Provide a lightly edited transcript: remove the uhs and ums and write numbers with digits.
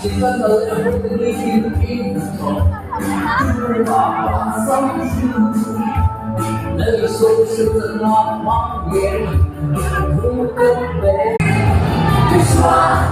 chỉ cần ở trong một cái đi tìm nơi số sự thật ngọt mong hiền không về xóa